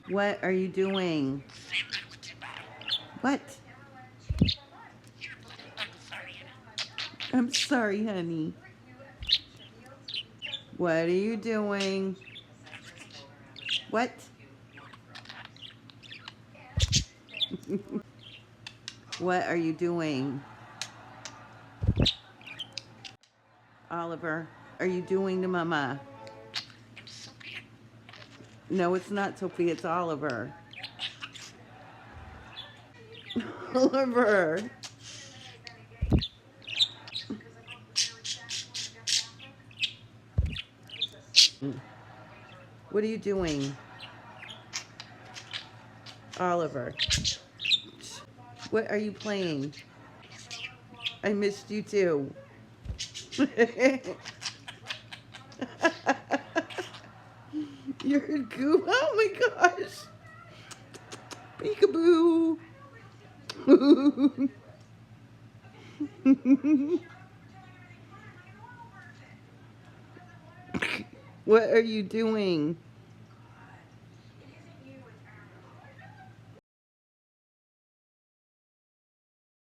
What are you doing? What? I'm sorry, honey. What are you doing? What? What are you doing? Oliver, are you doing to Mama? No, it's not Sophia, it's Oliver. Oliver. What are you doing? Oliver. What are you playing? I missed you too. You're a goof. Oh my gosh. Peekaboo. What are you doing?